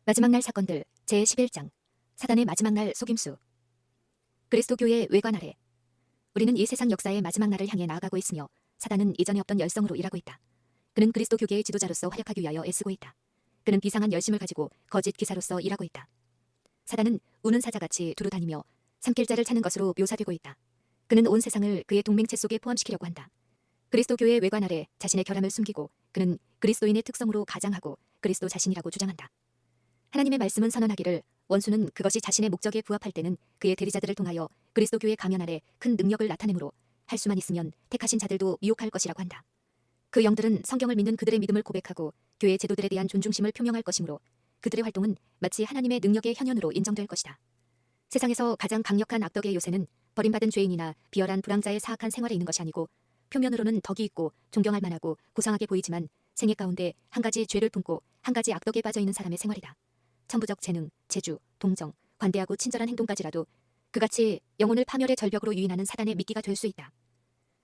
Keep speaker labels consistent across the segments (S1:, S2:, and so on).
S1: 마지막 날 사건들 제11장 사단의 마지막 날 속임수. 그리스도 교회의 외관 아래. 우리는 이 세상 역사의 마지막 날을 향해 나아가고 있으며 사단은 이전에 없던 열성으로 일하고 있다. 그는 그리스도 교계의 지도자로서 활약하기 위하여 애쓰고 있다. 그는 비상한 열심을 가지고 거짓 기사로서 일하고 있다. 사단은 우는 사자같이 두루 다니며 삼킬 자를 찾는 것으로 묘사되고 있다. 그는 온 세상을 그의 동맹체 속에 포함시키려고 한다. 그리스도 교회의 외관 아래 자신의 결함을 숨기고 그는 그리스도인의 특성으로 가장하고 그리스도 자신이라고 주장한다. 하나님의 말씀은 선언하기를 원수는 그것이 자신의 목적에 부합할 때는 그의 대리자들을 통하여 그리스도 교회 가면 아래 큰 능력을 나타내므로 할 수만 있으면 택하신 자들도 미혹할 것이라고 한다. 그 영들은 성경을 믿는 그들의 믿음을 고백하고 교회 제도들에 대한 존중심을 표명할 것이므로 그들의 활동은 마치 하나님의 능력의 현현으로 인정될 것이다. 세상에서 가장 강력한 악덕의 요새는 버림받은 죄인이나 비열한 불황자의 사악한 생활에 있는 것이 아니고 표면으로는 덕이 있고 존경할 만하고 고상하게 보이지만 생애 가운데 한 가지 죄를 품고 한 가지 악덕에 빠져있는 사람의 생활이다. 천부적 재능, 재주, 동정, 관대하고 친절한 행동까지라도 그같이 영혼을 파멸의 절벽으로 유인하는 사단의 미끼가 될 수 있다.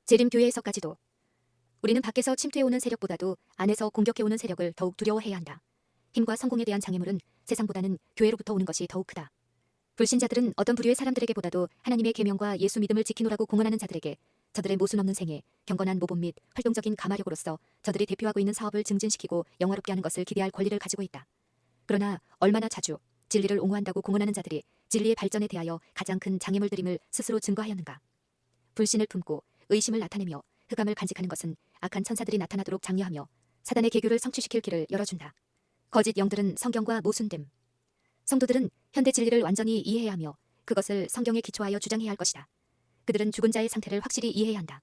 S1: 재림교회에서까지도 우리는 밖에서 침투해오는 세력보다도 안에서 공격해오는 세력을 더욱 두려워해야 한다. 힘과 성공에 대한 장애물은 세상보다는 교회로부터 오는 것이 더욱 크다. 불신자들은 어떤 부류의 사람들에게보다도 하나님의 계명과 예수 믿음을 지키노라고 공언하는 자들에게 저들의 모순 없는 생애, 경건한 모범 및 활동적인 가마력으로서 저들이 대표하고 있는 사업을 증진시키고 영화롭게 하는 것을 기대할 권리를 가지고 있다. 그러나 얼마나 자주 진리를 옹호한다고 공언하는 자들이 진리의 발전에 대하여 가장 큰 장애물들임을 스스로 증거하였는가. 불신을 품고 의심을 나타내며 흑암을 간직하는 것은 악한 천사들이 나타나도록 장려하며 사단의 계교를 성취시킬 길을 열어준다. 거짓 영들은 성경과 모순됨. 성도들은 현대 진리를 완전히 이해해야 하며 그것을 성경에 기초하여 주장해야 할 것이다. 그들은 죽은 자의 상태를 확실히 이해해야 한다.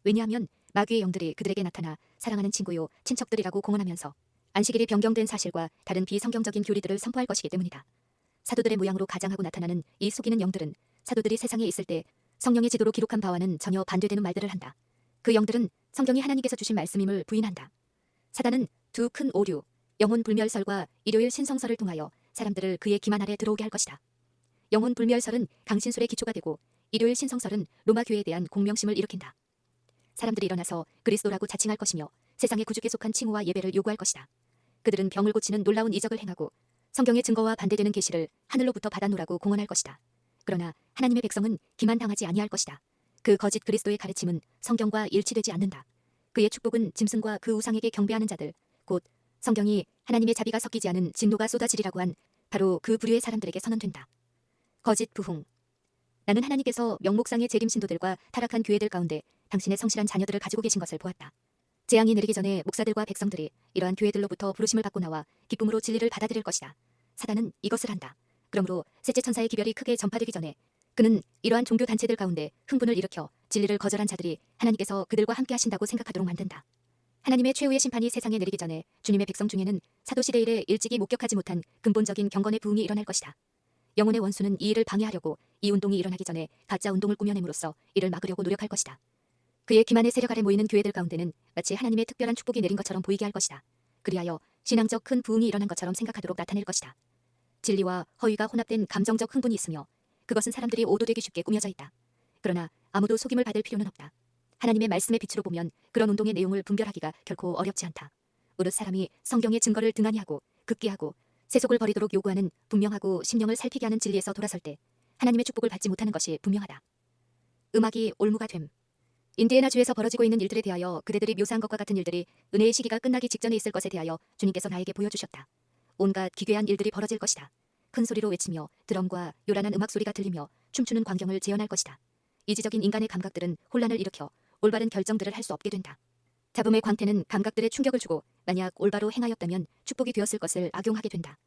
S1: 왜냐하면 마귀의 영들이 그들에게 나타나 사랑하는 친구요 친척들이라고 공언하면서 안식일이 변경된 사실과 다른 비성경적인 교리들을 선포할 것이기 때문이다. 사도들의 모양으로 가장하고 나타나는 이 속이는 영들은 사도들이 세상에 있을 때 성령의 지도로 기록한 바와는 전혀 반대되는 말들을 한다. 그 영들은 성경이 하나님께서 주신 말씀임을 부인한다. 사단은 두 큰 오류, 영혼 불멸설과 일요일 신성설을 통하여 사람들을 그의 기만 아래 들어오게 할 것이다. 영혼 불멸설은 강신술의 기초가 되고 일요일 신성설은 로마 교회에 대한 공명심을 일으킨다. 사람들이 일어나서 그리스도라고 자칭할 것이며 세상의 구주에 속한 칭호와 예배를 요구할 것이다. 그들은 병을 고치는 놀라운 이적을 행하고 성경의 증거와 반대되는 계시를 하늘로부터 받아노라고 공언할 것이다. 그러나 하나님의 백성은 기만당하지 아니할 것이다. 그 거짓 그리스도의 가르침은 성경과 일치되지 않는다. 그의 축복은 짐승과 그 우상에게 경배하는 자들, 곧 성경이 하나님의 자비가 섞이지 않은 진노가 쏟아지리라고 한 바로 그 부류의 사람들에게 선언된다. 거짓 부흥. 나는 하나님께서 명목상의 재림 신도들과 타락한 교회들 가운데 당신의 성실한 자녀들을 가지고 계신 것을 보았다. 재앙이 내리기 전에 목사들과 백성들이 이러한 교회들로부터 부르심을 받고 나와 기쁨으로 진리를 받아들일 것이다. 사단은 이것을 한다. 그러므로 셋째 천사의 기별이 크게 전파되기 전에 그는 이러한 종교 단체들 가운데 흥분을 일으켜 진리를 거절한 자들이 하나님께서 그들과 함께 하신다고 생각하도록 만든다. 하나님의 최후의 심판이 세상에 내리기 전에 주님의 백성 중에는 사도시대 이래 일찍이 목격하지 못한 근본적인 경건의 부흥이 일어날 것이다. 영혼의 원수는 이 일을 방해하려고 이 운동이 일어나기 전에 가짜 운동을 꾸며냄으로써 이를 막으려고 노력할 것이다. 그의 기만의 세력 아래 모이는 교회들 가운데는 마치 하나님의 특별한 축복이 내린 것처럼 보이게 할 것이다. 그리하여 신앙적 큰 부흥이 일어난 것처럼 생각하도록 나타낼 것이다. 진리와 허위가 혼합된 감정적 흥분이 있으며 그것은 사람들이 오도되기 쉽게 꾸며져 있다. 그러나 아무도 속임을 받을 필요는 없다. 하나님의 말씀의 빛으로 보면 그런 운동의 내용을 분별하기가 결코 어렵지 않다. 오롯 사람이 성경의 증거를 등한히 하고 급기하고 세속을 버리도록 요구하는 분명하고 심령을 살피게 하는 진리에서 돌아설 때 하나님의 축복을 받지 못하는 것이 분명하다. 음악이 올무가 됨. 인디애나주에서 벌어지고 있는 일들에 대하여 그대들이 묘사한 것과 같은 일들이 은혜의 시기가 끝나기 직전에 있을 것에 대하여 주님께서 나에게 보여주셨다. 온갖 기괴한 일들이 벌어질 것이다. 큰 소리로 외치며 드럼과 요란한 음악 소리가 들리며 춤추는 광경을 재현할 것이다. 이지적인 인간의 감각들은 혼란을 일으켜 올바른 결정들을 할 수 없게 된다. 잡음의 광태는 감각들에 충격을 주고 만약 올바로 행하였다면 축복이 되었을 것을 악용하게 된다.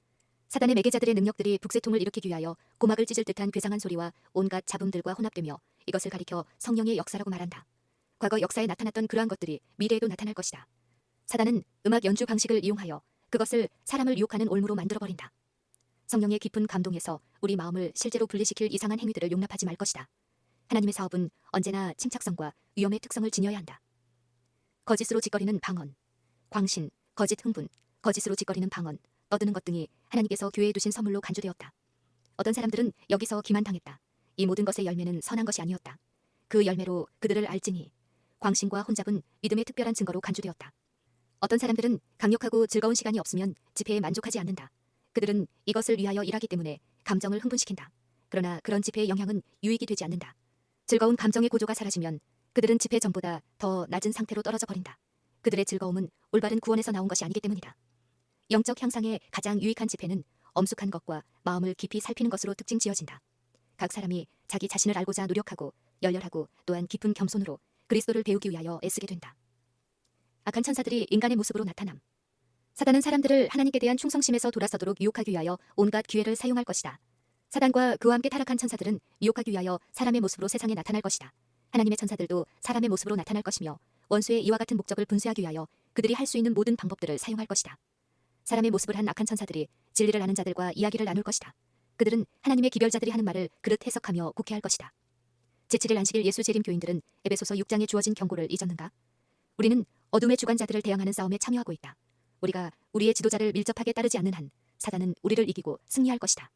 S1: 사단의 매개자들의 능력들이 북새통을 일으키기 위하여 고막을 찢을 듯한 괴상한 소리와 온갖 잡음들과 혼합되며 이것을 가리켜 성령의 역사라고 말한다. 과거 역사에 나타났던 그러한 것들이 미래에도 나타날 것이다. 사단은 음악 연주 방식을 이용하여 그것을 사람을 유혹하는 올무로 만들어버린다. 성령의 깊은 감동에서 우리 마음을 실제로 분리시킬 이상한 행위들을 용납하지 말 것이다. 하나님의 사업은 언제나 침착성과 위험의 특성을 지녀야 한다. 거짓으로 짓거리는 방언, 광신, 거짓 흥분, 거짓으로 짓거리는 방언, 떠드는 것 등이 하나님께서 교회에 두신 선물로 간주되었다. 어떤 사람들은 여기서 기만당했다. 이 모든 것의 열매는 선한 것이 아니었다. 그 열매로 그들을 알지니 광신과 혼잡은 믿음의 특별한 증거로 간주되었다. 어떤 사람들은 강력하고 즐거운 시간이 없으면 집회에 만족하지 않는다. 그들은 이것을 위하여 일하기 때문에 감정을 흥분시킨다. 그러나 그런 지폐의 영향은 유익이 되지 않는다. 즐거운 감정의 고조가 사라지면 그들은 지폐 전보다 더 낮은 상태로 떨어져 버린다. 그들의 즐거움은 올바른 구원에서 나온 것이 아니기 때문이다. 영적 향상에 가장 유익한 지폐는 엄숙한 것과 마음을 깊이 살피는 것으로 특징 지어진다. 각 사람이 자기 자신을 알고자 노력하고 열렬하고 또한 깊은 겸손으로 그리스도를 배우기 위하여 애쓰게 된다. 악한 천사들이 인간의 모습으로 나타남. 사단은 사람들을 하나님께 대한 충성심에서 돌아서도록 유혹하기 위하여 온갖 기회를 사용할 것이다. 사단과 그와 함께 타락한 천사들은 유혹하기 위하여 사람의 모습으로 세상에 나타날 것이다. 하나님의 천사들도 사람의 모습으로 나타날 것이며 원수의 이와 같은 목적을 분수하기 위하여 그들이 할 수 있는 모든 방법들을 사용할 것이다. 사람의 모습을 한 악한 천사들이 진리를 아는 자들과 이야기를 나눌 것이다. 그들은 하나님의 기별자들이 하는 말을 그릇 해석하며 곡해할 것이다. 제7일 안식일 예수 재림 교인들은 에베소서 6장에 주어진 경고를 잊었는가? 우리는 어둠의 주관자들을 대항하는 싸움에 참여하고 있다. 우리가 우리의 지도자를 밀접하게 따르지 않는 한 사단은 우리를 이기고 승리할 것이다.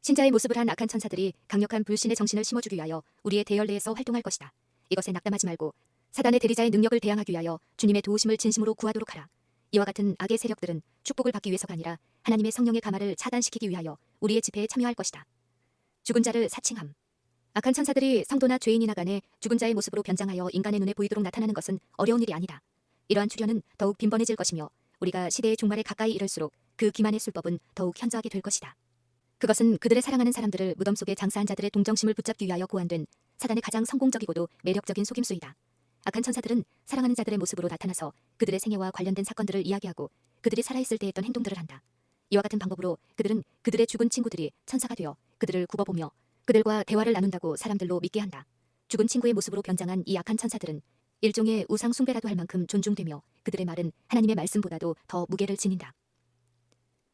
S1: 신자의 모습을 한 악한 천사들이 강력한 불신의 정신을 심어주기 위하여 우리의 대열 내에서 활동할 것이다. 이것에 낙담하지 말고 사단의 대리자의 능력을 대항하기 위하여 주님의 도우심을 진심으로 구하도록 하라. 이와 같은 악의 세력들은 축복을 받기 위해서가 아니라 하나님의 성령의 가마를 차단시키기 위하여 우리의 집회에 참여할 것이다. 죽은 자를 사칭함. 악한 천사들이 성도나 죄인이나 간에 죽은 자의 모습으로 변장하여 인간의 눈에 보이도록 나타나는 것은 어려운 일이 아니다. 이러한 출현은 더욱 빈번해질 것이며 우리가 시대의 종말에 가까이 이를수록 그 기만의 술법은 더욱 현저하게 될 것이다. 그것은 그들의 사랑하는 사람들을 무덤 속에 장사한 자들의 동정심을 붙잡기 위하여 고안된 사단의 가장 성공적이고도 매력적인 속임수이다. 악한 천사들은 사랑하는 자들의 모습으로 나타나서 그들의 생애와 관련된 사건들을 이야기하고 그들이 살아있을 때 했던 행동들을 한다. 이와 같은 방법으로 그들은 그들의 죽은 친구들이 천사가 되어 그들을 굽어보며 그들과 대화를 나눈다고 사람들로 믿게 한다. 죽은 친구의 모습으로 변장한 이 악한 천사들은 일종의 우상 숭배라도 할 만큼 존중되며 그들의 말은 하나님의 말씀보다도 더 무게를 지닌다.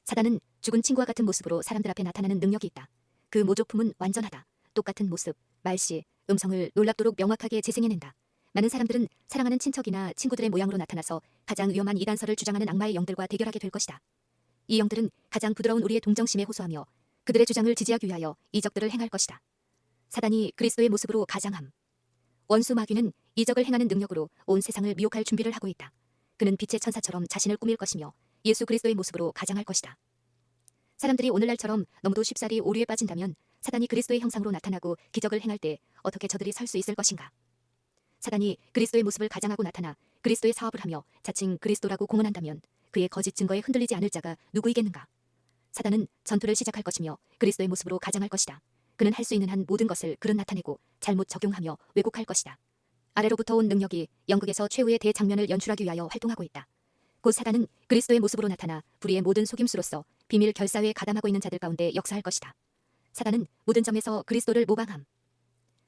S1: 사단은 죽은 친구와 같은 모습으로 사람들 앞에 나타나는 능력이 있다. 그 모조품은 완전하다. 똑같은 모습, 말씨, 음성을 놀랍도록 명확하게 재생해낸다. 많은 사람들은 사랑하는 친척이나 친구들의 모양으로 나타나서 가장 위험한 이단설을 주장하는 악마의 영들과 대결하게 될 것이다. 이 영들은 가장 부드러운 우리의 동정심에 호소하며 그들의 주장을 지지하기 위하여 이적들을 행할 것이다. 사단이 그리스도의 모습으로 가장함. 원수 마귀는 이적을 행하는 능력으로 온 세상을 미혹할 준비를 하고 있다. 그는 빛의 천사처럼 자신을 꾸밀 것이며 예수 그리스도의 모습으로 가장할 것이다. 사람들이 오늘날처럼 너무도 쉽사리 오류에 빠진다면 사단이 그리스도의 형상으로 나타나고 기적을 행할 때 어떻게 저들이 설 수 있을 것인가? 사단이 그리스도의 모습을 가장하고 나타나 그리스도의 사업을 하며 자칭 그리스도라고 공언한다면 그의 거짓 증거에 흔들리지 않을 자가 누구이겠는가? 사단은 전투를 시작할 것이며 그리스도의 모습으로 가장할 것이다. 그는 할 수 있는 한 모든 것을 그릇 나타내고 잘못 적용하며 왜곡할 것이다. 아래로부터 온 능력이 영국에서 최후의 대장면을 연출하기 위하여 활동하고 있다. 곧 사단은 그리스도의 모습으로 나타나 불의의 모든 속임수로서 비밀 결사회에 가담하고 있는 자들 가운데 역사할 것이다. 사단은 모든 점에서 그리스도를 모방함.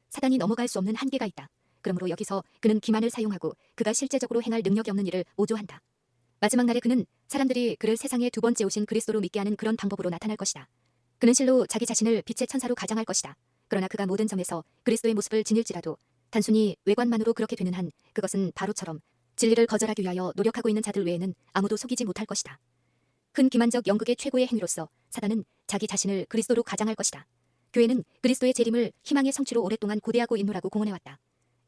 S1: 사단이 넘어갈 수 없는 한계가 있다. 그러므로 여기서 그는 기만을 사용하고 그가 실제적으로 행할 능력이 없는 일을 모조한다. 마지막 날에 그는 사람들이 그를 세상에 두 번째 오신 그리스도로 믿게 하는 그런 방법으로 나타날 것이다. 그는 실로 자기 자신을 빛의 천사로 가장할 것이다. 그러나 그가 모든 점에서 그리스도의 모습을 지닐지라도 단순히 외관만으로 그렇게 되는 한 그것은 바로처럼 진리를 거절하기 위하여 노력하고 있는 자들 외에는 아무도 속이지 못할 것이다. 큰 기만적 영국의 최고의 행위로서 사단은 자기 자신을 그리스도로 가장할 것이다. 교회는 그리스도의 재림을 희망의 성취로 오랫동안 고대하고 있노라고 공언해왔다.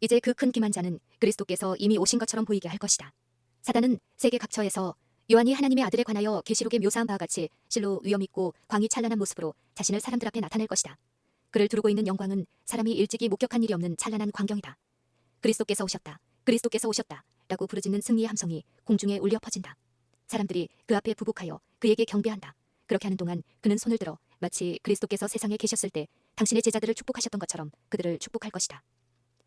S1: 이제 그 큰 기만자는 그리스도께서 이미 오신 것처럼 보이게 할 것이다. 사단은 세계 각처에서 요한이 하나님의 아들에 관하여 계시록에 묘사한 바와 같이 실로 위엄있고 광이 찬란한 모습으로 자신을 사람들 앞에 나타낼 것이다. 그를 두르고 있는 영광은 사람이 일찍이 목격한 일이 없는 찬란한 광경이다. 그리스도께서 오셨다. 그리스도께서 오셨다. 라고 부르짖는 승리의 함성이 공중에 울려 퍼진다. 사람들이 그 앞에 부복하여 그에게 경배한다. 그렇게 하는 동안 그는 손을 들어 마치 그리스도께서 세상에 계셨을 때 당신의 제자들을 축복하셨던 것처럼 그들을 축복할 것이다.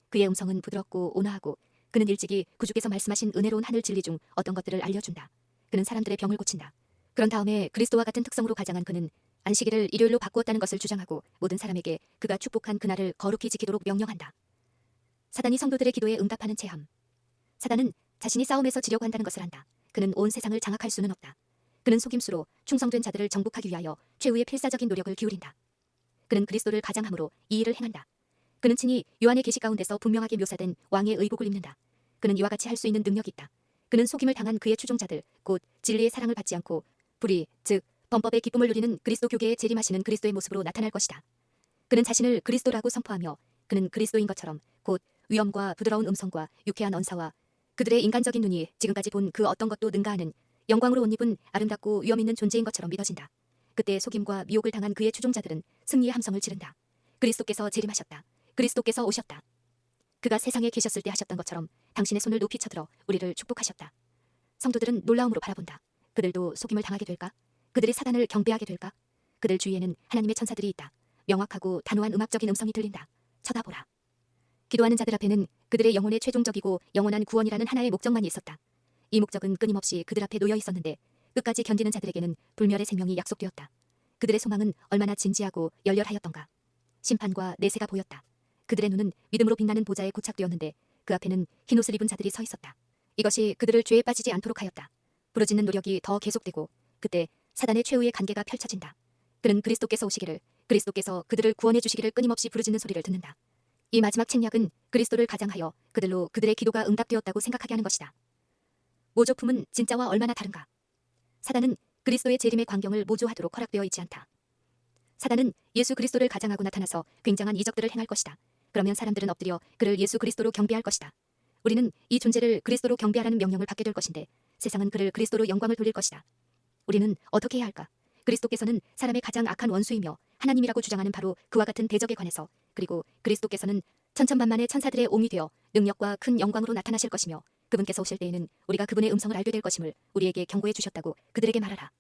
S1: 그의 음성은 부드럽고 온화하고 그는 일찍이 구주께서 말씀하신 은혜로운 하늘 진리 중 어떤 것들을 알려준다. 그는 사람들의 병을 고친다. 그런 다음에 그리스도와 같은 특성으로 가장한 그는 안식일을 일요일로 바꾸었다는 것을 주장하고 모든 사람에게 그가 축복한 그날을 거룩히 지키도록 명령한다. 사단이 성도들의 기도에 응답하는 체험. 사단은 자신이 싸움에서 지려고 한다는 것을 안다. 그는 온 세상을 장악할 수는 없다. 그는 속임수로 충성된 자들을 정복하기 위하여 최후의 필사적인 노력을 기울인다. 그는 그리스도를 가장함으로 이 일을 행한다. 그는 친히 요한의 계시 가운데서 분명하게 묘사된 왕의 의복을 입는다. 그는 이와 같이 할 수 있는 능력이 있다. 그는 속임을 당한 그의 추종자들, 곧 진리의 사랑을 받지 않고 불의, 즉 범법의 기쁨을 누리는 그리스도 교계에 재림하시는 그리스도의 모습으로 나타날 것이다. 그는 자신을 그리스도라고 선포하며 그는 그리스도인 것처럼 곧 위엄과 부드러운 음성과 유쾌한 언사와 그들의 인간적인 눈이 지금까지 본 그 어떤 것도 능가하는 영광으로 옷 입은 아름답고 위엄 있는 존재인 것처럼 믿어진다. 그때 속임과 미혹을 당한 그의 추종자들은 승리의 함성을 지른다. 그리스도께서 재림하셨다. 그리스도께서 오셨다. 그가 세상에 계셨을 때 하셨던 것처럼 당신의 손을 높이 쳐들어 우리를 축복하셨다. 성도들은 놀라움으로 바라본다. 그들도 속임을 당하게 될까? 그들이 사단을 경배하게 될까? 그들 주위에는 하나님의 천사들이 있다. 명확하고 단호한 음악적인 음성이 들린다. 쳐다보라. 기도하는 자들 앞에는 그들의 영혼의 최종적이고 영원한 구원이라는 하나의 목적만이 있었다. 이 목적은 끊임없이 그들 앞에 놓여 있었는데 끝까지 견디는 자들에게는 불멸의 생명이 약속되었다. 그들의 소망은 얼마나 진지하고 열렬하였던가. 심판과 내세가 보였다. 그들의 눈은 믿음으로 빛나는 보좌에 고착되었는데 그 앞에는 흰옷을 입은 자들이 서 있었다. 이것이 그들을 죄에 빠지지 않도록 하였다. 부르짖는 노력이 더 계속되고 그때 사단의 최후의 관계가 펼쳐진다. 그는 그리스도께서 오시기를, 그리스도께서 그들을 구원해 주시기를 끊임없이 부르짖는 소리를 듣는다. 이 마지막 책략은 그리스도를 가장하여 그들로 그들의 기도가 응답되었다고 생각하게 하는 것이다. 모조품은 진짜와 얼마나 다른가? 사단은 그리스도의 재림의 광경을 모조하도록 허락되어 있지 않다. 사단은 예수 그리스도를 가장하고 나타나서 굉장한 이적들을 행할 것이다. 그러면 사람들은 엎드려 그를 예수 그리스도로 경배할 것이다. 우리는 이 존재를 그리스도로 경배하라는 명령을 받게 될 것인데 세상은 그를 그리스도로 영광을 돌릴 것이다. 우리는 어떻게 해야 할까? 그리스도께서는 사람의 가장 악한 원수이며 하나님이라고 주장하는 바로 그와 같은 대적에 관해서, 그리고 그리스도께서는 천천만만의 천사들의 옹이 되어 능력과 큰 영광으로 나타나실 것이며 그분께서 오실 때에는 우리가 그분의 음성을 알게 될 것임을 우리에게 경고해 주셨다고 그들에게 말하라.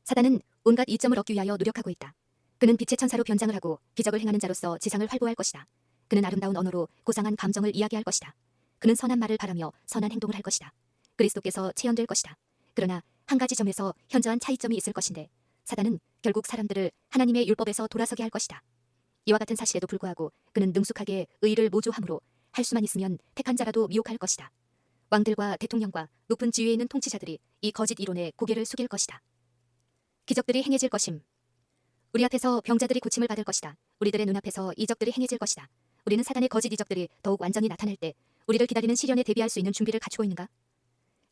S1: 사단은 온갖 이점을 얻기 위하여 노력하고 있다. 그는 빛의 천사로 변장을 하고 기적을 행하는 자로서 지상을 활보할 것이다. 그는 아름다운 언어로 고상한 감정을 이야기할 것이다. 그는 선한 말을 바라며 선한 행동을 할 것이다. 그리스도께서 체현될 것이다. 그러나 한 가지 점에서 현저한 차이점이 있을 것인데 사단은 결국 사람들을 하나님의 율법에서 돌아서게 할 것이다. 이와 같은 사실에도 불구하고 그는 능숙하게 의의를 모조함으로 할 수만 있으면 택한 자라도 미혹할 것이다. 왕들과 대통령과 높은 지위에 있는 통치자들이 이 거짓 이론에 고개를 숙일 것이다. 기적들이 행해질 것임. 우리 앞에서 병자들이 고침을 받을 것이다. 우리들의 눈앞에서 이적들이 행해질 것이다. 우리는 사단의 거짓 이적들이 더욱 완전히 나타날 때 우리를 기다리는 시련에 대비할 수 있는 준비를 갖추고 있는가?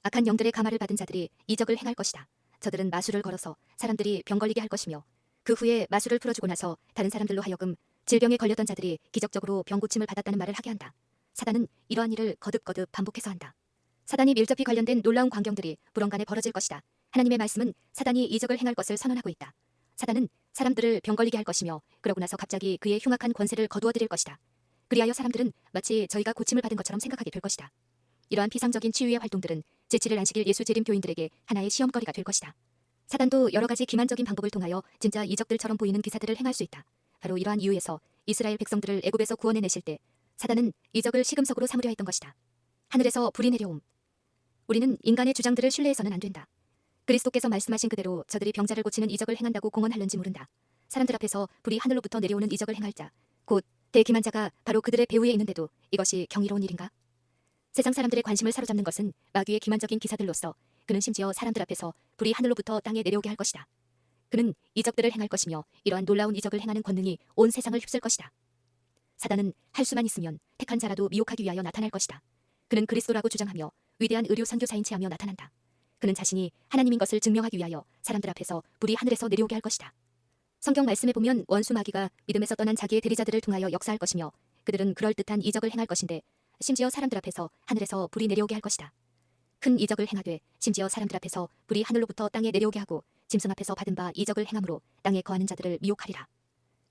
S1: 악한 영들의 감화를 받은 자들이 이적을 행할 것이다. 저들은 마술을 걸어서 사람들이 병 걸리게 할 것이며 그 후에 마술을 풀어주고 나서 다른 사람들로 하여금 질병에 걸렸던 자들이 기적적으로 병 고침을 받았다는 말을 하게 한다. 사단은 이러한 일을 거듭거듭 반복해서 한다. 사단이 밀접히 관련된 놀라운 광경들이 불언간에 벌어질 것이다. 하나님의 말씀은 사단이 이적을 행할 것을 선언하고 있다. 사단은 사람들을 병 걸리게 할 것이며 그러고 나서 갑자기 그의 흉악한 권세를 거두어들일 것이다. 그리하여 사람들은 마치 저희가 고침을 받은 것처럼 생각하게 될 것이다. 이러한 비상적인 치유의 활동들은 제7일 안식일 예수 재림 교인들에게 하나의 시험거리가 될 것이다. 사단도 여러 가지 기만적인 방법을 통하여 진짜 이적들처럼 보이는 기사들을 행할 수 있다. 바로 이러한 이유에서 이스라엘 백성들을 애굽에서 구원해내실 때 사단은 이적을 시금석으로 삼으려 했던 것이다. 하늘에서 불이 내려옴. 우리는 인간의 주장들을 신뢰해서는 안 된다. 그리스도께서 말씀하신 그대로 저들이 병자를 고치는 이적을 행한다고 공언하는지 모른다. 사람들 앞에서 불이 하늘로부터 내려오는 이적을 행할 자, 곧 대기만자가 바로 그들의 배후에 있는데도 이것이 경이로운 일인가? 세상 사람들의 관심을 사로잡는 것은 마귀의 기만적인 기사들로서 그는 심지어 사람들 앞에서 불이 하늘로부터 땅에 내려오게 할 것이다. 그는 이적들을 행할 것이며 이러한 놀라운 이적을 행하는 권능이 온 세상을 휩쓸 것이다. 사단은 할 수만 있으면 택한 자라도 미혹하기 위하여 나타날 것이다. 그는 그리스도라고 주장하며 위대한 의료 선교사인 체하며 나타난다. 그는 자신이 하나님인 것을 증명하기 위하여 사람들 앞에서 불이 하늘에서 내려오게 할 것이다. 성경 말씀에 보면 원수 마귀가 믿음에서 떠난 자기의 대리자들을 통하여 역사할 것이며 그들은 그럴듯한 이적을 행할 것인데 심지어 사람들 앞에서 하늘에서 불이 내려오게 할 것이다. 큰 이적을 행하되 심지어 사람들 앞에서 불이 하늘로부터 땅에 내려오게 하고 짐승 앞에서 받은 바 이적을 행함으로 땅에 거하는 자들을 미혹하리라.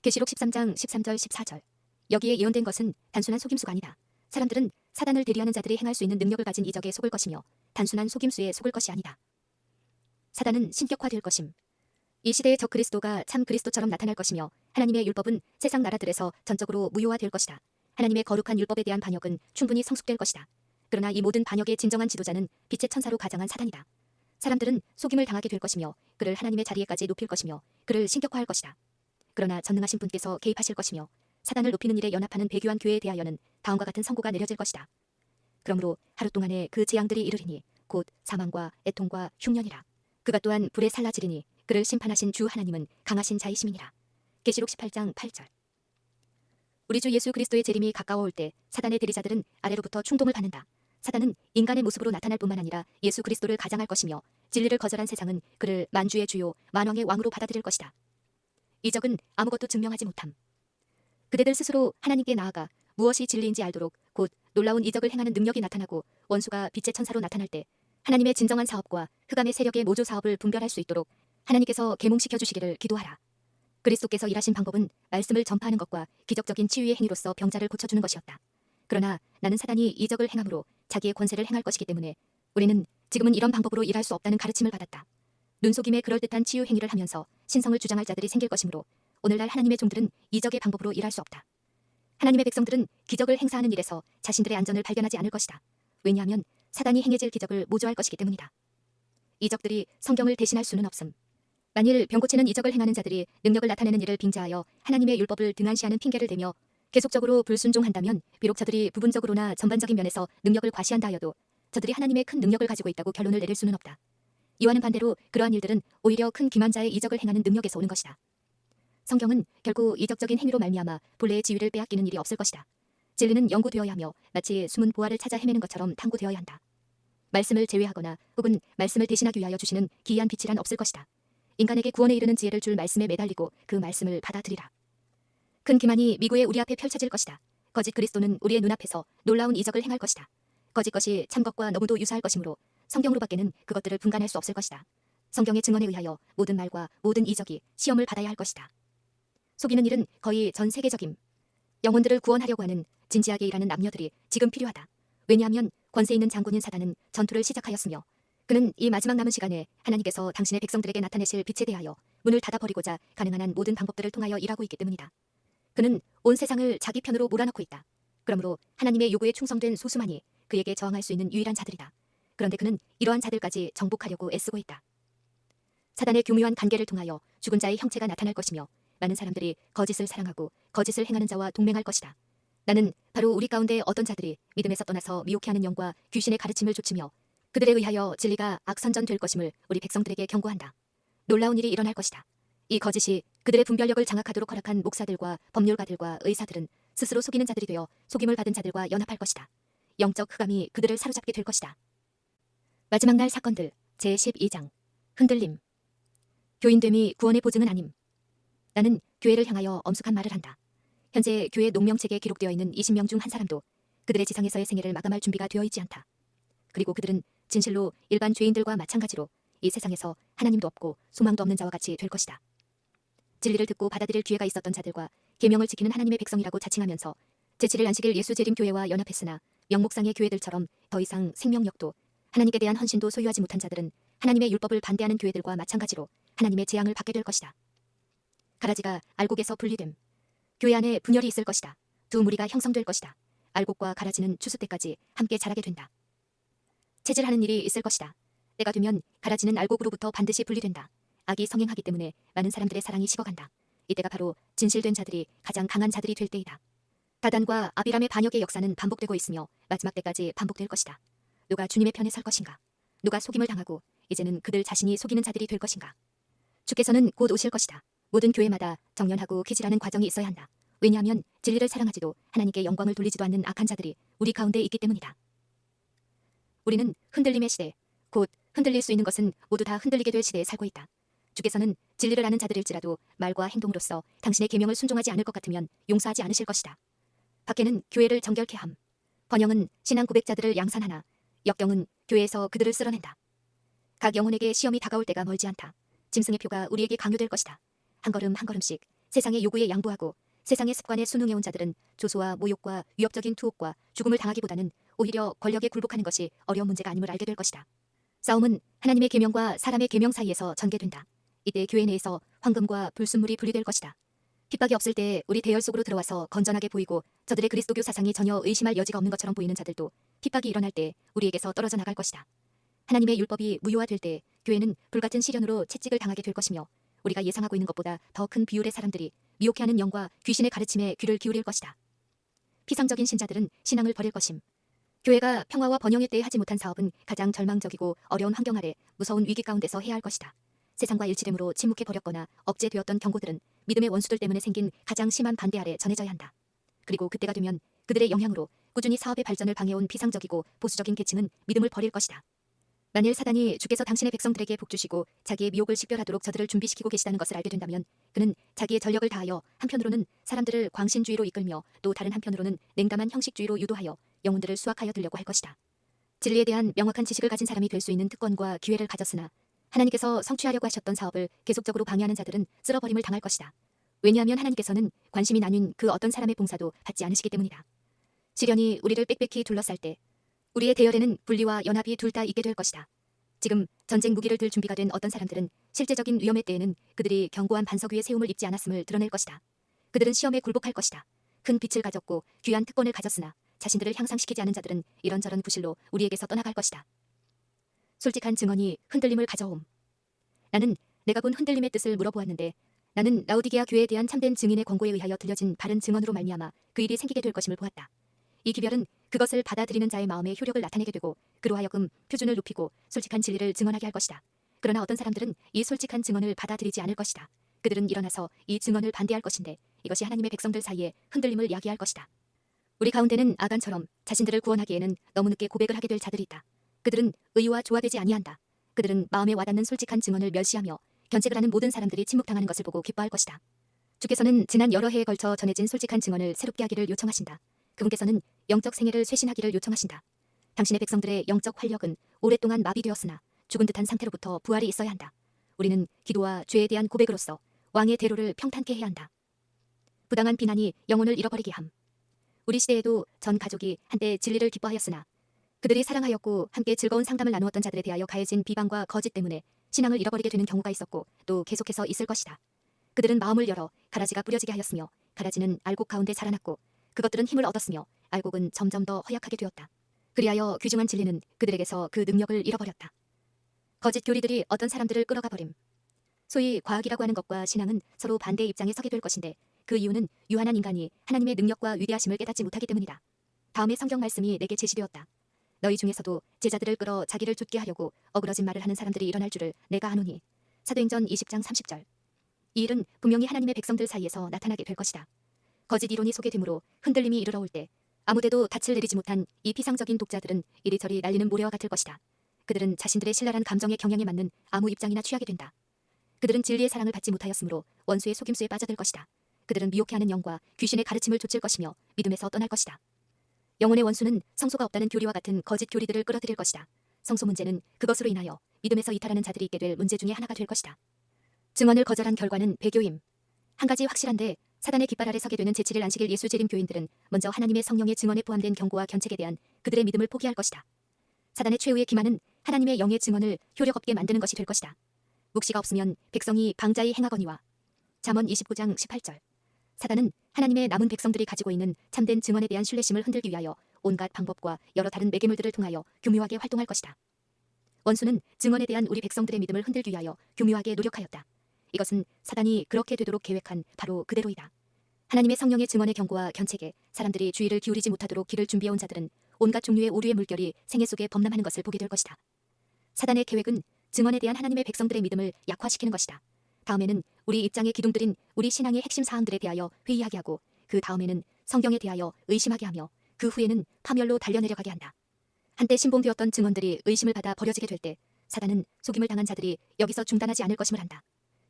S1: 계시록 13장 13절 14절. 여기에 예언된 것은 단순한 속임수가 아니다. 사람들은 사단을 대리하는 자들이 행할 수 있는 능력을 가진 이적에 속을 것이며 단순한 속임수에 속을 것이 아니다. 사단은 신격화될 것임. 이 시대의 적 그리스도가 참 그리스도처럼 나타날 것이며 하나님의 율법은 세상 나라들에서 전적으로 무효화될 것이다. 하나님의 거룩한 율법에 대한 반역은 충분히 성숙될 것이다. 그러나 이 모든 반역의 진정한 지도자는 빛의 천사로 가장한 사단이다. 사람들은 속임을 당하게 될 것이며 그를 하나님의 자리에까지 높일 것이며 그를 신격화할 것이다. 그러나 전능하신 분께서 개입하실 것이며 사단을 높이는 일에 연합하는 배교한 교회에 대하여는 다음과 같은 선고가 내려질 것이다. 그러므로 하루 동안에 그 재앙들이 이르리니 곧 사망과 애통과 흉년이라. 그가 또한 불에 살라지리니 그를 심판하신 주 하나님은 강하신 자이심이니라. 계시록 18장 8절. 우리 주 예수 그리스도의 재림이 가까워올 때 사단의 대리자들은 아래로부터 충동을 받는다. 사단은 인간의 모습으로 나타날 뿐만 아니라 예수 그리스도를 가장할 것이며 진리를 거절한 세상은 그를 만주의 주요 만왕의 왕으로 받아들일 것이다. 이적은 아무것도 증명하지 못함. 그대들 스스로 하나님께 나아가 무엇이 진리인지 알도록 곧 놀라운 이적을 행하는 능력이 나타나고 원수가 빛의 천사로 나타날 때 하나님의 진정한 사업과 흑암의 세력의 모조 사업을 분별할 수 있도록 하나님께서 계몽시켜 주시기를 기도하라. 그리스도께서 일하신 방법은 말씀을 전파하는 것과 기적적인 치유의 행위로서 병자를 고쳐주는 것이었다. 그러나 나는 사단이 이적을 행함으로 자기의 권세를 행할 것이기 때문에 우리는 지금은 이런 방법으로 일할 수 없다는 가르침을 받았다. 눈속임에 그럴듯한 치유 행위를 하면서 신성을 주장할 자들이 생길 것이므로 오늘날 하나님의 종들은 이적의 방법으로 일할 수 없다. 하나님의 백성들은 기적을 행사하는 일에서 자신들의 안전을 발견하지 않을 것이다. 왜냐하면 사단이 행해질 기적을 모조할 것이기 때문이다. 이적들이 성경을 대신할 수는 없음. 만일 병 고치는 이적을 행하는 자들이 능력을 나타내는 일을 빙자하여 하나님의 율법을 등한시하는 핑계를 대며 계속적으로 불순종한다면 비록 저들이 부분적으로나 전반적인 면에서 능력을 과시한다 하여도 저들이 하나님의 큰 능력을 가지고 있다고 결론을 내릴 수는 없다. 이와는 반대로 그러한 일들은 오히려 큰 기만자의 이적을 행하는 능력에서 오는 것이다. 성경은 결국 이적적인 행위로 말미암아 본래의 지위를 빼앗기는 일이 없을 것이다. 진리는 연구되어야 하며 마치 숨은 보화를 찾아 헤매는 것처럼 탐구되어야 한다. 말씀을 제외하거나 혹은 말씀을 대신하기 위하여 주시는 기이한 빛이란 없을 것이다. 인간에게 구원에 이르는 지혜를 줄 말씀에 매달리고 그 말씀을 받아들이라. 큰 기만이 미구에 우리 앞에 펼쳐질 것이다. 거짓 그리스도는 우리의 눈앞에서 놀라운 이적을 행할 것이다. 거짓 것이 참 것과 너무도 유사할 것이므로 성경으로밖에는 그것들을 분간할 수 없을 것이다. 성경의 증언에 의하여 모든 말과 모든 이적이 시험을 받아야 할 것이다. 속이는 일은 거의 전 세계적임. 영혼들을 구원하려고 하는 진지하게 일하는 남녀들이 지금 필요하다. 왜냐하면 권세 있는 장군인 사단은 전투를 시작하였으며 그는 이 마지막 남은 시간에 하나님께서 당신의 백성들에게 나타내실 빛에 대하여 문을 닫아버리고자 가능한 한 모든 방법들을 통하여 일하고 있기 때문이다. 그는 온 세상을 자기 편으로 몰아넣고 있다. 그러므로 하나님의 요구에 충성된 소수만이 그에게 저항할 수 있는 유일한 자들이다. 그런데 그는 이러한 자들까지 정복하려고 애쓰고 있다. 사단의 교묘한 관계를 통하여 죽은 자의 형체가 나타날 것이며 많은 사람들이 거짓을 사랑하고 거짓을 행하는 자와 동맹할 것이다. 나는 바로 우리 가운데 어떤 자들이 믿음에서 떠나서 미혹해하는 영과 귀신의 가르침을 좇으며 그들에 의하여 진리가 악선전될 것임을 우리 백성들에게 경고한다. 놀라운 일이 일어날 것이다. 이 거짓이 그들의 분별력을 장악하도록 허락한 목사들과 법률가들과 의사들은 스스로 속이는 자들이 되어 속임을 받은 자들과 연합할 것이다. 영적 흑암이 그들을 사로잡게 될 것이다. 마지막 날 사건들 제12장 흔들림. 교인됨이 구원의 보증은 아님. 나는 교회를 향하여 엄숙한 말을 한다. 현재 교회 농명책에 기록되어 있는 20명 중 한 사람도 그들의 지상에서의 생애를 마감할 준비가 되어 있지 않다. 그리고 그들은 진실로 일반 죄인들과 마찬가지로 이 세상에서 하나님도 없고 소망도 없는 자와 같이 될 것이다. 진리를 듣고 받아들일 기회가 있었던 자들과 계명을 지키는 하나님의 백성이라고 자칭하면서 제7일 안식일 예수 재림 교회와 연합했으나 명목상의 교회들처럼 더 이상 생명력도 하나님께 대한 헌신도 소유하지 못한 자들은 하나님의 율법을 반대하는 교회들과 마찬가지로 하나님의 재앙을 받게 될 것이다. 가라지가 알곡에서 분리됨. 교회 안에 분열이 있을 것이다. 두 무리가 형성될 것이다. 알곡과 가라지는 추수 때까지 함께 자라게 된다. 체질하는 일이 있을 것이다. 때가 되면 가라지는 알곡으로부터 반드시 분리된다. 악이 성행하기 때문에 많은 사람들의 사랑이 식어간다. 이때가 바로 진실된 자들이 가장 강한 자들이 될 때이다. 다단과 아비람의 반역의 역사는 반복되고 있으며 마지막 때까지 반복될 것이다. 누가 주님의 편에 설 것인가? 누가 속임을 당하고 이제는 그들 자신이 속이는 자들이 될 것인가? 주께서는 곧 오실 것이다. 모든 교회마다 정연하고 기질하는 과정이 있어야 한다. 왜냐하면 진리를 사랑하지도 하나님께 영광을 돌리지도 않는 악한 자들이 우리 가운데 있기 때문이다. 우리는 흔들림의 시대, 곧 흔들릴 수 있는 것은 모두 다 흔들리게 될 시대에 살고 있다. 주께서는 진리를 아는 자들일지라도 말과 행동으로서 당신의 계명을 순종하지 않을 것 같으면 용서하지 않으실 것이다. 밖에는 교회를 정결케 함. 번영은 신앙 고백자들을 양산하나 역경은 교회에서 그들을 쓸어낸다. 각 영혼에게 시험이 다가올 때가 멀지 않다. 짐승의 표가 우리에게 강요될 것이다. 한 걸음 한 걸음씩 세상의 요구에 양보하고 세상의 습관에 순응해온 자들은 조소와 모욕과 위협적인 투옥과 죽음을 당하기보다는 오히려 권력에 굴복하는 것이 어려운 문제가 아님을 알게 될 것이다. 싸움은 하나님의 계명과 사람의 계명 사이에서 전개된다. 이때 교회 내에서 황금과 불순물이 분리될 것이다. 핍박이 없을 때 우리 대열 속으로 들어와서 건전하게 보이고 저들의 그리스도교 사상이 전혀 의심할 여지가 없는 것처럼 보이는 자들도 핍박이 일어날 때 우리에게서 떨어져 나갈 것이다. 하나님의 율법이 무효화될 때 교회는 불같은 시련으로 채찍을 당하게 될 것이며 우리가 예상하고 있는 것보다 더 큰 비율의 사람들이 미혹해하는 영과 귀신의 가르침에 귀를 기울일 것이다. 피상적인 신자들은 신앙을 버릴 것임. 교회가 평화와 번영의 때에 하지 못한 사업은 가장 절망적이고 어려운 환경 아래 무서운 위기 가운데서 해야 할 것이다. 세상과 일치됨으로 침묵해버렸거나 억제되었던 경고들은 믿음의 원수들 때문에 생긴 가장 심한 반대 아래 전해져야 한다. 그리고 그때가 되면 그들의 영향으로 꾸준히 사업의 발전을 방해온 비상적이고 보수적인 계층은 믿음을 버릴 것이다. 만일 사단이 주께서 당신의 백성들에게 복주시고 자기의 미혹을 식별하도록 저들을 준비시키고 계시다는 것을 알게 된다면 그는 자기의 전력을 다하여 한편으로는 사람들을 광신주의로 이끌며 또 다른 한편으로는 냉담한 형식주의로 유도하여 영혼들을 수확하여 들려고 할 것이다. 진리에 대한 명확한 지식을 가진 사람이 될 수 있는 특권과 기회를 가졌으나 하나님께서 성취하려고 하셨던 사업을 계속적으로 방해하는 자들은 쓸어버림을 당할 것이다. 왜냐하면 하나님께서는 관심이 나뉜 그 어떤 사람의 봉사도 받지 않으시기 때문이다. 시련이 우리를 빽빽히 둘러쌀 때 우리의 대열에는 분리와 연합이 둘 다 있게 될 것이다. 지금 전쟁 무기를 들 준비가 된 어떤 사람들은 실제적인 위험의 때에는 그들이 견고한 반석 위에 세움을 입지 않았음을 드러낼 것이다. 그들은 시험에 굴복할 것이다. 큰 빛을 가졌고 귀한 특권을 가졌으나 자신들을 향상시키지 않은 자들은 이런저런 부실로 우리에게서 떠나갈 것이다. 솔직한 증언이 흔들림을 가져옴. 나는 내가 본 흔들림의 뜻을 물어보았는데 나는 라오디게아 교회에 대한 참된 증인의 권고에 의하여 들려진 바른 증언으로 말미암아 그 일이 생기게 될 것임을 보았다. 이 기별은 그것을 받아들이는 자의 마음에 효력을 나타내게 되고 그로 하여금 표준을 높이고 솔직한 진리를 증언하게 할 것이다. 그러나 어떤 사람들은 이 솔직한 증언을 받아들이지 않을 것이다. 그들은 일어나서 이 증언을 반대할 것인데 이것이 하나님의 백성들 사이에 흔들림을 야기할 것이다. 우리 가운데는 아간처럼 자신들을 구원하기에는 너무 늦게 고백을 하게 될 자들이 있다. 그들은 의와 조화되지 아니한다. 그들은 마음에 와닿는 솔직한 증언을 멸시하며 견책을 하는 모든 사람들이 침묵당하는 것을 보고 기뻐할 것이다. 주께서는 지난 여러 해에 걸쳐 전해진 솔직한 증언을 새롭게 하기를 요청하신다. 그분께서는 영적 생애를 쇄신하기를 요청하신다. 당신의 백성들의 영적 활력은 오랫동안 마비되었으나 죽은 듯한 상태로부터 부활이 있어야 한다. 우리는 기도와 죄에 대한 고백으로서 왕의 대로를 평탄케 해야 한다. 부당한 비난이 영혼을 잃어버리게 함. 우리 시대에도 전 가족이 한때 진리를 기뻐하였으나 그들이 사랑하였고 함께 즐거운 상담을 나누었던 자들에 대하여 가해진 비방과 거짓 때문에 신앙을 잃어버리게 되는 경우가 있었고 또 계속해서 있을 것이다. 그들은 마음을 열어 가라지가 뿌려지게 하였으며 가라지는 알곡 가운데 자라났고 그것들은 힘을 얻었으며 알곡은 점점 더 허약하게 되었다. 그리하여 귀중한 진리는 그들에게서 그 능력을 잃어버렸다. 거짓 교리들이 어떤 사람들을 끌어가 버림. 소위 과학이라고 하는 것과 신앙은 서로 반대 입장에 서게 될 것인데 그 이유는 유한한 인간이 하나님의 능력과 위대하심을 깨닫지 못하기 때문이다. 다음의 성경 말씀이 내게 제시되었다. 너희 중에서도 제자들을 끌어 자기를 좇게 하려고 어그러진 말을 하는 사람들이 일어날 줄을 내가 아노니. 사도행전 20장 30절. 이 일은 분명히 하나님의 백성들 사이에서 나타나게 될 것이다. 거짓 이론이 소개되므로 흔들림이 이르러 올 때 아무데도 닻을 내리지 못한 이 피상적인 독자들은 이리저리 날리는 모래와 같을 것이다. 그들은 자신들의 신랄한 감정의 경향에 맞는 아무 입장이나 취하게 된다. 그들은 진리의 사랑을 받지 못하였으므로 원수의 속임수에 빠져들 것이다. 그들은 미혹해하는 영과 귀신의 가르침을 좇을 것이며 믿음에서 떠날 것이다. 영혼의 원수는 성소가 없다는 교리와 같은 거짓 교리들을 끌어들일 것이다. 성소 문제는 그것으로 인하여 믿음에서 이탈하는 자들이 있게 될 문제 중에 하나가 될 것이다. 증언을 거절한 결과는 배교임. 한 가지 확실한데 사단의 깃발 아래 서게 되는 제7일 안식일 예수 재림 교인들은 먼저 하나님의 성령의 증언에 포함된 경고와 견책에 대한 그들의 믿음을 포기할 것이다. 사단의 최후의 기만은 하나님의 영의 증언을 효력 없게 만드는 것이 될 것이다. 묵시가 없으면 백성이 방자히 행하거니와. 잠언 29장 18절. 사단은 하나님의 남은 백성들이 가지고 있는 참된 증언에 대한 신뢰심을 흔들기 위하여 온갖 방법과 여러 다른 매개물들을 통하여 교묘하게 활동할 것이다. 원수는 증언에 대한 우리 백성들의 믿음을 흔들기 위하여 교묘하게 노력하였다. 이것은 사단이 그렇게 되도록 계획한 바로 그대로이다. 하나님의 성령의 증언의 경고와 견책에 사람들이 주의를 기울이지 못하도록 길을 준비해온 자들은 온갖 종류의 오류의 물결이 생애 속에 범람하는 것을 보게 될 것이다. 사단의 계획은 증언에 대한 하나님의 백성들의 믿음을 약화시키는 것이다. 다음에는 우리 입장의 기둥들인 우리 신앙의 핵심 사항들에 대하여 회의하게 하고 그 다음에는 성경에 대하여 의심하게 하며 그 후에는 파멸로 달려내려가게 한다. 한때 신봉되었던 증언들이 의심을 받아 버려지게 될 때 사단은 속임을 당한 자들이 여기서 중단하지 않을 것임을 안다.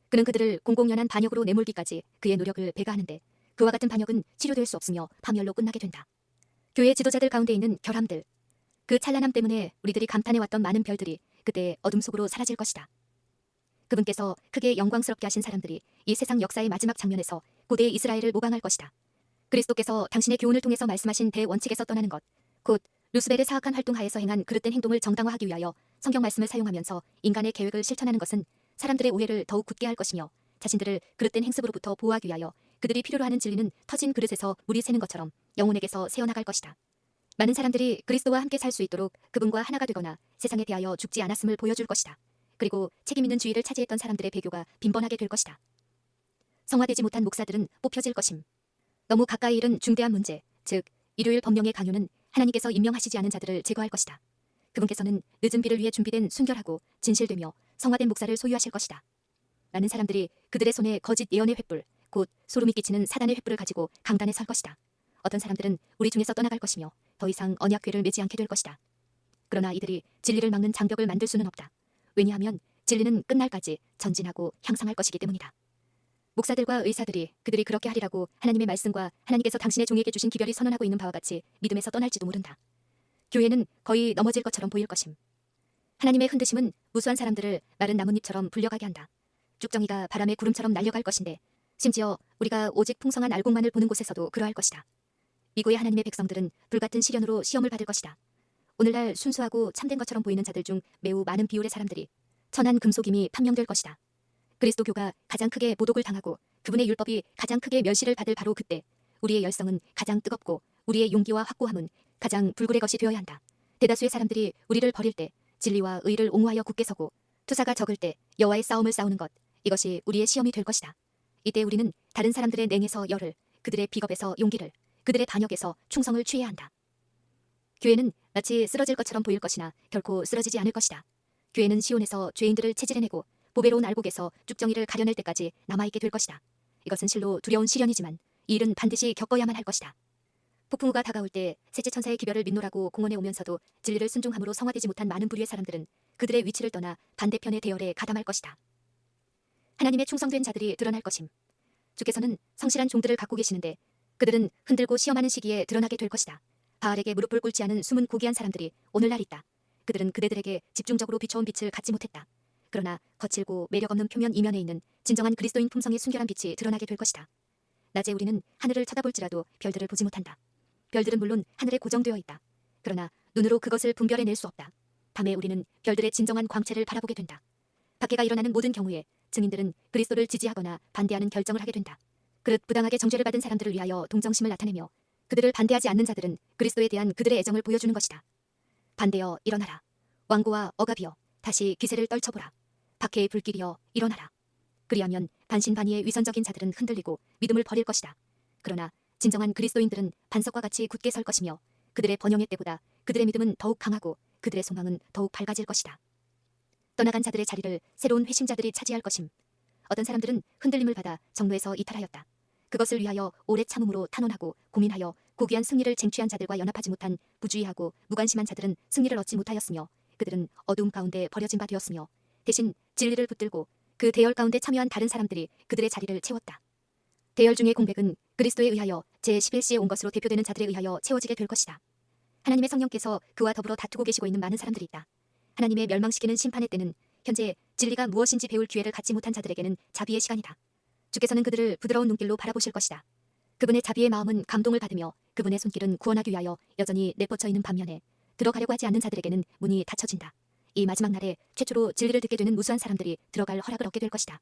S1: 그는 그들을 공공연한 반역으로 내몰기까지 그의 노력을 배가하는데 그와 같은 반역은 치료될 수 없으며 파멸로 끝나게 된다. 교회 지도자들 가운데 있는 결함들, 그 찬란함 때문에 우리들이 감탄해왔던 많은 별들이 그때 어둠 속으로 사라질 것이다. 그분께서 크게 영광스럽게 하신 사람들이 이 세상 역사의 마지막 장면에서 고대 이스라엘을 모방할 것이다. 그리스도께서 당신의 교훈을 통해서 말씀하신 대원칙에서 떠나는 것, 곧 루스벨의 사악한 활동 하에서 행한 그릇된 행동을 정당화하기 위하여 성경 말씀을 사용하면서 인간의 계획을 실천하는 것은 사람들의 오해를 더욱 굳게 할 것이며 자신들을 그릇된 행습으로부터 보호하기 위하여 그들이 필요로 하는 진리는 터진 그릇에서 물이 새는 것처럼 영혼에게서 새어나갈 것이다. 많은 사람들이 그리스도와 함께 살 수 있도록 그분과 하나가 되거나 세상에 대하여 죽지 않았음을 보여줄 것이다. 그리고 책임 있는 주의를 차지했던 사람들의 배교가 빈번하게 될 것이다. 성화되지 못한 목사들은 뽑혀질 것임. 너무 가까이 이른 중대한 문제, 즉 일요일 법령의 강요는 하나님께서 임명하시지 않은 자들을 제거할 것이다. 그분께서는 늦은 비를 위해 준비된 순결하고 진실되며 성화된 목사를 소유하실 것이다. 많은 사람들이 그들의 손에 거짓 예언의 횃불, 곧 소름이 끼치는 사단의 횃불을 가지고 강단에 설 것이다. 어떤 사람들은 우리 중에서 떠나갈 것이며 더 이상 언약궤를 매지 않게 될 것이다. 그러나 이들이 진리를 막는 장벽을 만들 수는 없다. 왜냐하면 진리는 끝날까지 전진하고 향상할 것이기 때문이다. 목사들과 의사들이 그들이 그렇게 하리라고 하나님의 말씀과 하나님께서 당신의 종에게 주신 기별이 선언하고 있는 바와 같이 믿음에서 떠날지도 모른다. 교회는 거의 넘어질 것처럼 보일 것임. 하나님의 흔드심은 무수한 사람들을 마른 나뭇잎처럼 불려가게 한다. 쭉정이가 바람의 구름처럼 날려갈 것인데 심지어 우리가 오직 풍성한 알곡만을 보는 곳에서도 그러할 것이다. 미고의 하나님의 백성들은 불같은 시련으로 시험을 받을 것이다. 오늘날 순수하고 참된 것처럼 보이는 자들 중 매우 많은 비율의 사람들이 천한 금속임이 판명될 것이다. 그리스도교가 가장 크게 모독을 당하고 그분의 율법이 가장 크게 멸시를 받을 바로 그때 우리의 열성은 가장 뜨겁고 우리의 용기와 확고함은 가장 불굴의 것이 되어야 한다. 대다수의 사람들이 우리를 버릴 때 진리와 의를 옹호하여 굳게 서고 투사가 적을 때 여호와의 싸움을 싸우는 것, 이것이 우리의 시험이 될 것이다. 이때 우리는 다른 사람들의 냉에서 열을, 그들의 비겁에서 용기를, 그들의 반역에서 충성을 취해야 한다. 교회는 마치 쓰러질 것처럼 보일 것이나 결코 쓰러지지 않을 것이다. 교회는 시온에서 죄인들을 체질해내고 보배로운 알곡에서 쭉정이를 가려낼 때까지 남아있게 될 것이다. 이것은 실로 두려운 시련이지만 이 일은 반드시 겪어야만 할 것이다. 폭풍우가 다가올 때 셋째 천사의 기별을 믿노라고 공언해 오면서도 진리를 순종함으로 성화되지 못한 많은 부류의 사람들은 그들의 위치를 떠나 반대편의 대열에 가담할 것이다. 하나님의 충성된 자들이 드러날 것임. 주께서는 성실한 종들을 갖고 계시는데 그들은 흔들고 시험하는 시기에 드러나게 될 것이다. 바알에게 무릎을 꿇지 않은 숨은 고귀한 사람들이 오늘날 있다. 그들은 그대들에게 집중적으로 비춰온 빛을 갖지 못했다. 그러나 거칠고 매력없는 표면 이면에 있는 진정한 그리스도인 품성의 순결한 빛이 드러나게 될 것이다. 낮에 우리는 하늘을 쳐다볼지라도 별들을 보지 못한다. 별들은 물론 하늘에 고정되어 있다. 그러나 눈으로 그것을 분별해낼 수 없다. 밤에 우리는 별들의 진정한 광채를 바라보게 된다. 박해가 일어나는 모든 경우에 증인들은 그리스도를 지지하거나 반대하는 결정을 하게 된다. 그릇 부당하게 정죄를 받은 사람들을 위하여 동정심을 나타내며 그들을 반대하지 않는 자들은 그리스도에 대한 그들의 애정을 보여주는 것이다. 반대여 일어나라. 왕고와 억압이여 다시 기세를 떨쳐보라. 박해의 불길이여 일어나라. 그리하면 반신반의의 위선적인 자들은 흔들리고 믿음을 버릴 것이다. 그러나 진정한 그리스도인들은 반석과 같이 굳게 설 것이며 그들의 번영의 때보다 그들의 믿음은 더욱 강하고 그들의 소망은 더욱 밝아질 것이다. 떠나간 자들의 자리를 새로운 회심자들이 차지할 것임. 어떤 사람들은 흔들림을 받아 정로에서 이탈하였다. 그것을 위하여 오래 참음으로 탄원하고 고민하여 고귀한 승리를 쟁취한 자들과 연합하지 못한 부주의하고 무관심한 자들은 승리를 얻지 못하였으며 그들은 어두움 가운데 버려진 바 되었으며 대신 진리를 붙들고 그 대열 가운데 참여한 다른 사람들이 그들의 자리를 채웠다. 대열 중의 공백은 그리스도에 의하여 제11시에 온 것으로 대표되는 자들에 의하여 채워지게 될 것이다. 하나님의 성령께서 그와 더불어 다투고 계시고 있는 많은 사람들이 있다. 하나님의 멸망시키는 심판의 때는 현재 진리가 무엇인지 배울 기회를 갖지 못한 자들에게는 자비의 시간이다. 주께서는 그들을 부드러운 눈길로 바라보실 것이다. 그분의 자비의 마음은 감동을 받으며 그분의 손길은 구원하기 위하여 여전히 내뻗쳐 있는 반면에 들어가려고 하지 않는 자들에게는 문이 닫혀진다. 이 마지막 날에 최초로 진리를 듣게 되는 무수한 사람들이 들어갈 허락을 얻게 될 것이다.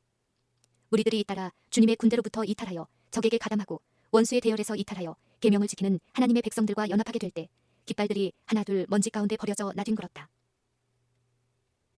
S1: 우리들이 잇따라 주님의 군대로부터 이탈하여 적에게 가담하고 원수의 대열에서 이탈하여 계명을 지키는 하나님의 백성들과 연합하게 될 때 깃발들이 하나둘 먼지 가운데 버려져 나뒹굴었다.